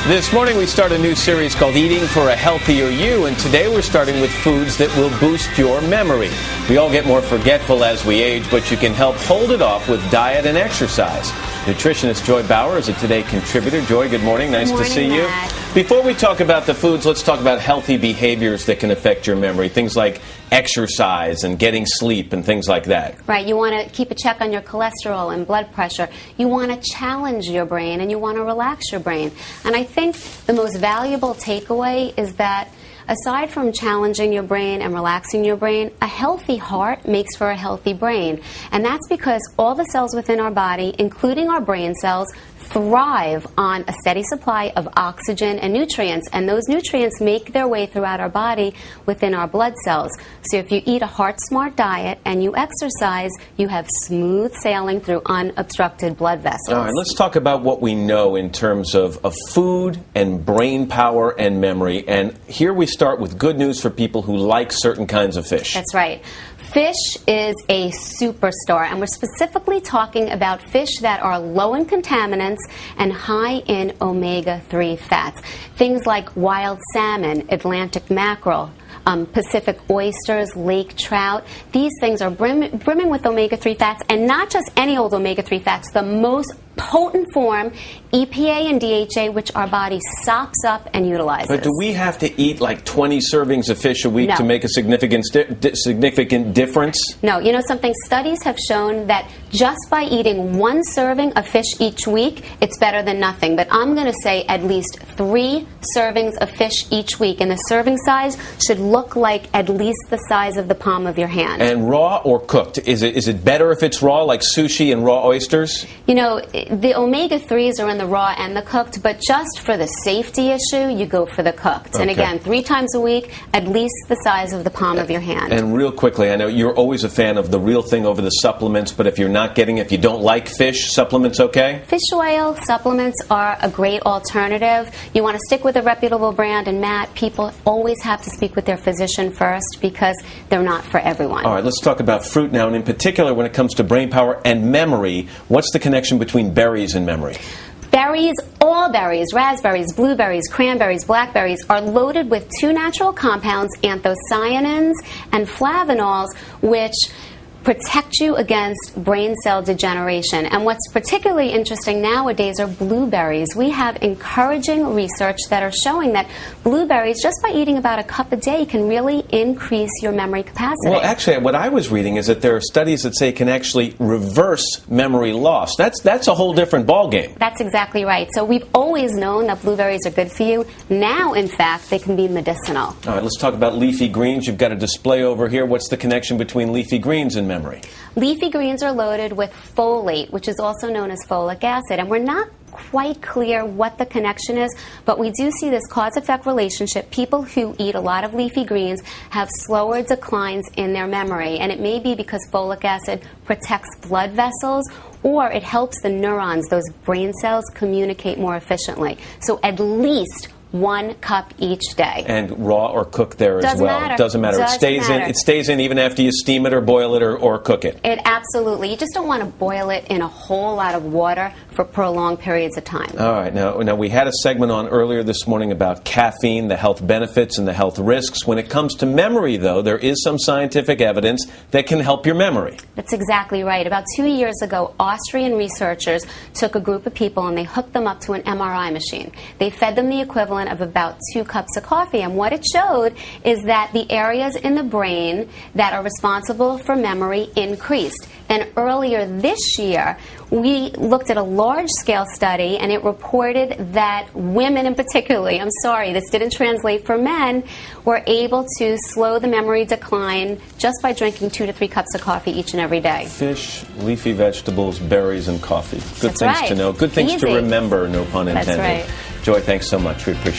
This morning we start a new series called Eating for a Healthier You, and today we're starting with foods that will boost your memory. We all get more forgetful as we age, but you can help hold it off with diet and exercise. Nutritionist Joy Bauer is a Today contributor. Joy, good morning. Nice to see you. Before we talk about the foods, let's talk about healthy behaviors that can affect your memory. Things like exercise and getting sleep and things like that. Right. You want to keep a check on your cholesterol and blood pressure. You want to challenge your brain and you want to relax your brain. And I think the most valuable takeaway is that aside from challenging your brain and relaxing your brain, a healthy heart makes for a healthy brain. And that's because all the cells within our body, including our brain cells, thrive on a steady supply of oxygen and nutrients, and those nutrients make their way throughout our body within our blood cells. So if you eat a heart-smart diet and you exercise, you have smooth sailing through unobstructed blood vessels. All right, let's talk about what we know in terms of food and brain power and memory. And here we start with good news for people who like certain kinds of fish. That's right. Fish is a superstar, and we're specifically talking about fish that are low in contaminants and high in omega-3 fats. Things like wild salmon, Atlantic mackerel, Pacific oysters, lake trout. These things are brimming with omega-3 fats, and not just any old omega-3 fats, the most potent form, EPA and DHA, which our body sops up and utilizes. But do we have to eat like 20 servings of fish a week No. to make a significant difference? No. You know something? Studies have shown that just by eating one serving of fish each week, it's better than nothing. But I'm going to say at least 3 servings of fish each week. And the serving size should look like at least the size of the palm of your hand. And raw or cooked? Is it better if it's raw, like sushi and raw oysters? You know, the omega-3s are in the raw and the cooked, but just for the safety issue, you go for the cooked. And again, 3 times a week, at least the size of the palm of your hand. And real quickly, I know you're always a fan of the real thing over the supplements, but if you're not getting, if you don't like fish, supplements okay? Fish oil supplements are a great alternative. You want to stick with a reputable brand, and Matt, people always have to speak with their physician first because they're not for everyone. All right, let's talk about fruit now, and in particular when it comes to brain power and memory, what's the connection between berries and memory? Berries, all berries, raspberries, blueberries, cranberries, blackberries are loaded with 2 natural compounds, anthocyanins and flavanols, which protect you against brain cell degeneration. And what's particularly interesting nowadays are blueberries. We have encouraging research that are showing that blueberries, just by eating about a cup a day, can really increase your memory capacity. Well, actually, what I was reading is that there are studies that say it can actually reverse memory loss. That's a whole different ballgame. That's exactly right. So we've always known that blueberries are good for you. Now, in fact, they can be medicinal. All right, let's talk about leafy greens. You've got a display over here. What's the connection between leafy greens and memory? Leafy greens are loaded with folate, which is also known as folic acid, and we're not quite clear what the connection is, but we do see this cause-effect relationship. People who eat a lot of leafy greens have slower declines in their memory, and it may be because folic acid protects blood vessels, or it helps the neurons, those brain cells, communicate more efficiently. So at least 1 cup each day. And raw or cooked there as Doesn't well. matter. Doesn't matter. Doesn't matter. It stays in even after you steam it or boil it or cook it. It absolutely. You just don't want to boil it in a whole lot of water for prolonged periods of time. All right. Now we had a segment on earlier this morning about caffeine, the health benefits and the health risks. When it comes to memory, though, there is some scientific evidence that can help your memory. That's exactly right. About 2 years ago, Austrian researchers took a group of people and they hooked them up to an MRI machine. They fed them the equivalent of about 2 cups of coffee, and what it showed is that the areas in the brain that are responsible for memory increased. And earlier this year, we looked at a large-scale study, and it reported that women in particular, I'm sorry, this didn't translate for men, were able to slow the memory decline just by drinking 2 to 3 cups of coffee each and every day. Fish, leafy vegetables, berries, and coffee. Good That's things right. to know. Good things Easy. to remember, no pun intended. That's right. Joy, thanks so much. We appreciate it.